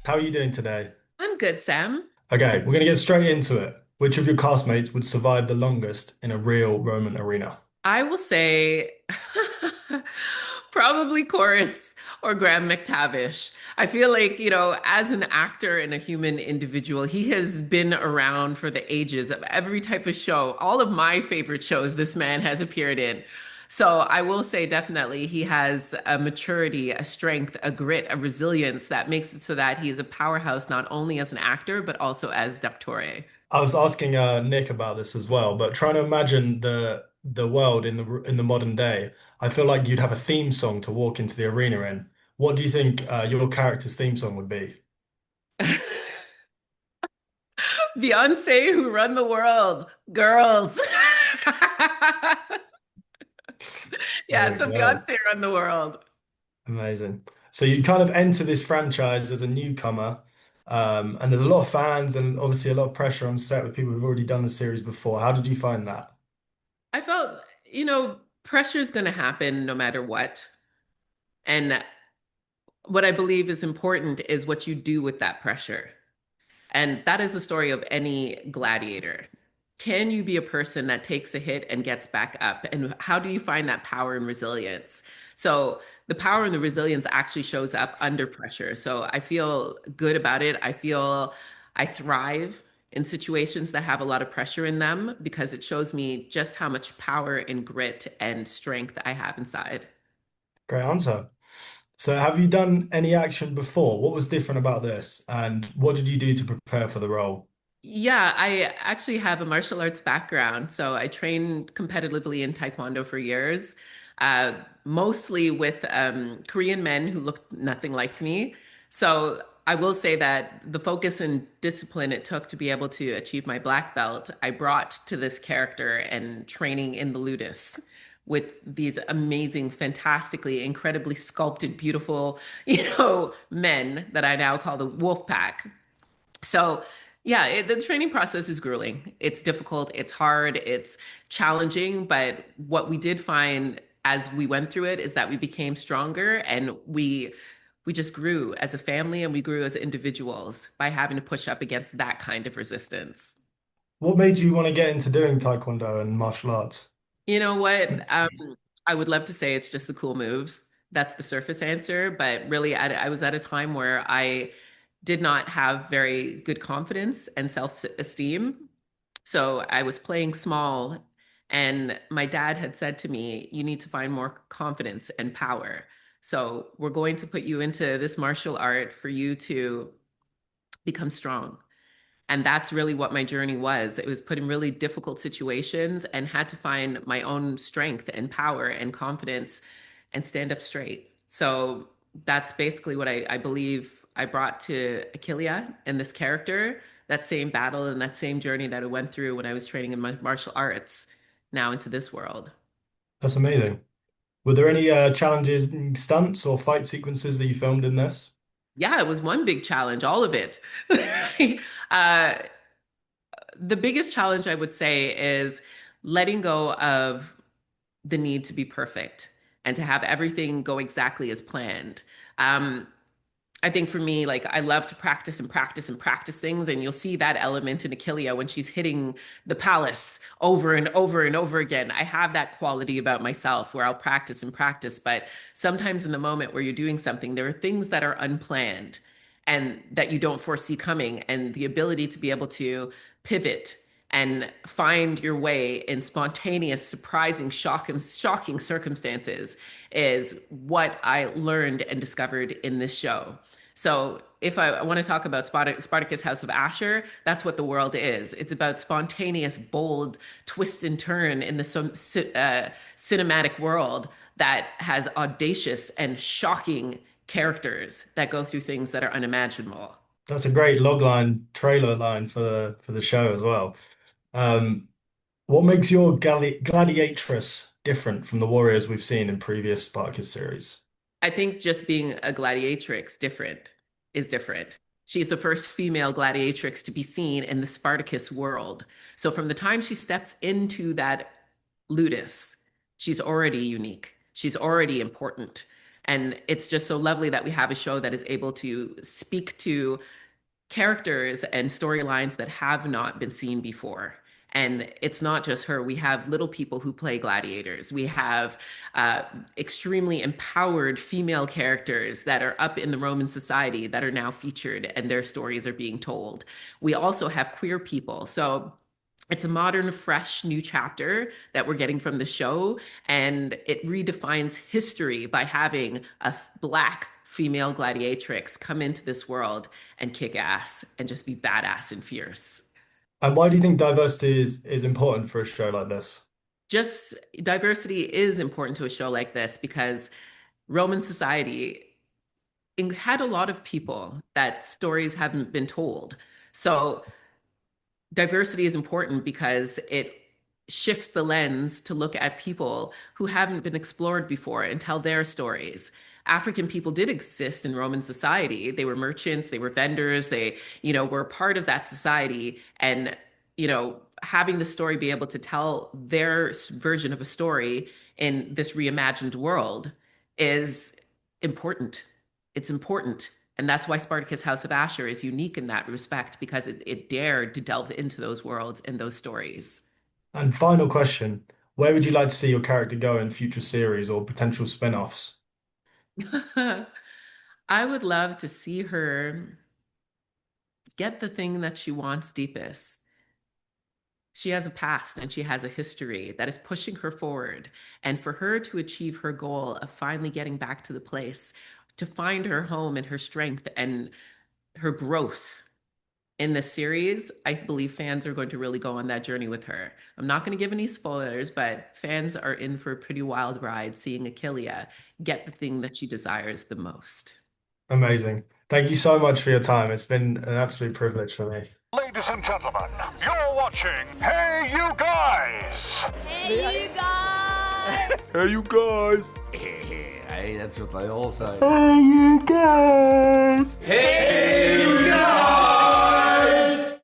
How are you doing today? I'm good, Sam. Okay, we're going to get straight into it. Which of your castmates would survive the longest in a real Roman arena? I will say probably Chorus or Graham McTavish. I feel like, as an actor and a human individual, he has been around for the ages of every type of show. All of my favorite shows this man has appeared in. So I will say definitely he has a maturity, a strength, a grit, a resilience that makes it so that he is a powerhouse not only as an actor, but also as Doctore. I was asking Nick about this as well, but trying to imagine the world in the modern day, I feel like you'd have a theme song to walk into the arena in. What do you think your character's theme song would be? Beyonce, who run the world, girls. There Yeah, we so go. Beyonce run the world. Amazing. So you kind of enter this franchise as a newcomer, and there's a lot of fans and obviously a lot of pressure on set with people who've already done the series before. How did you find that? I felt, pressure is going to happen no matter what. And what I believe is important is what you do with that pressure. And that is the story of any gladiator. Can you be a person that takes a hit and gets back up? And how do you find that power and resilience? So the power and the resilience actually shows up under pressure. So I feel good about it. I feel I thrive in situations that have a lot of pressure in them because it shows me just how much power and grit and strength I have inside. Great answer. So have you done any action before? What was different about this? And what did you do to prepare for the role? Yeah, I actually have a martial arts background. So I trained competitively in taekwondo for years, uh, mostly with Korean men who looked nothing like me. So I will say that the focus and discipline it took to be able to achieve my black belt, I brought to this character and training in the ludus with these amazing, fantastically, incredibly sculpted, beautiful, men that I now call the wolf pack. So, yeah, the training process is grueling. It's difficult, it's hard, it's challenging. But what we did find as we went through it is that we became stronger and we just grew as a family and we grew as individuals by having to push up against that kind of resistance. What made you want to get into doing taekwondo and martial arts? You know what? I would love to say it's just the cool moves. That's the surface answer, but really, I was at a time where I did not have very good confidence and self-esteem. So I was playing small, and my dad had said to me, "You need to find more confidence and power. So we're going to put you into this martial art for you to become strong." And that's really what my journey was. It was put in really difficult situations and had to find my own strength and power and confidence and stand up straight. So that's basically what I believe I brought to Achillia and this character, that same battle and that same journey that I went through when I was training in my martial arts, now into this world. That's amazing. Were there any challenges, stunts or fight sequences that you filmed in this? Yeah, it was one big challenge, all of it. uh, the biggest challenge I would say is letting go of the need to be perfect and to have everything go exactly as planned. Um, I think for me, like I love to practice and practice and practice things, and you'll see that element in Achillia when she's hitting the palace over and over and over again. I have that quality about myself where I'll practice and practice, but sometimes in the moment where you're doing something, there are things that are unplanned and that you don't foresee coming, and the ability to be able to pivot and find your way in spontaneous, surprising, shocking circumstances is what I learned and discovered in this show. So if I want to talk about Spartacus House of Ashur, that's what the world is. It's about spontaneous, bold twist and turn in the cinematic world that has audacious and shocking characters that go through things that are unimaginable. That's a great logline trailer line for the show as well. Um, what makes your gladiatrix different from the warriors we've seen in previous Spartacus series? I think just being a gladiatrix different is different. She's the first female gladiatrix to be seen in the Spartacus world. So from the time she steps into that ludus, she's already unique. She's already important. And it's just so lovely that we have a show that is able to speak to characters and storylines that have not been seen before. And it's not just her. We have little people who play gladiators. We have extremely empowered female characters that are up in the Roman society that are now featured and their stories are being told. We also have queer people. So it's a modern, fresh, new chapter that we're getting from the show. And it redefines history by having a Black female gladiatrix come into this world and kick ass and just be badass and fierce. And why do you think diversity is important for a show like this? Just diversity is important to a show like this because Roman society had a lot of people that stories haven't been told. So diversity is important because it shifts the lens to look at people who haven't been explored before and tell their stories. African people did exist in Roman society. They were merchants, they were vendors, they, were part of that society. And, having the story be able to tell their version of a story in this reimagined world is important. It's important. And that's why Spartacus House of Ashur is unique in that respect, because it dared to delve into those worlds and those stories. And final question, where would you like to see your character go in future series or potential spin-offs? I would love to see her get the thing that she wants deepest. She has a past and she has a history that is pushing her forward. And for her to achieve her goal of finally getting back to the place, to find her home and her strength and her growth in this series, I believe fans are going to really go on that journey with her. I'm not going to give any spoilers, but fans are in for a pretty wild ride seeing Achillia get the thing that she desires the most. Amazing. Thank you so much for your time. It's been an absolute privilege for me. Ladies and gentlemen, you're watching Hey You Guys! Hey, you guys! Hey, you guys! Hey, that's what they all say. Hey, you guys! Hey!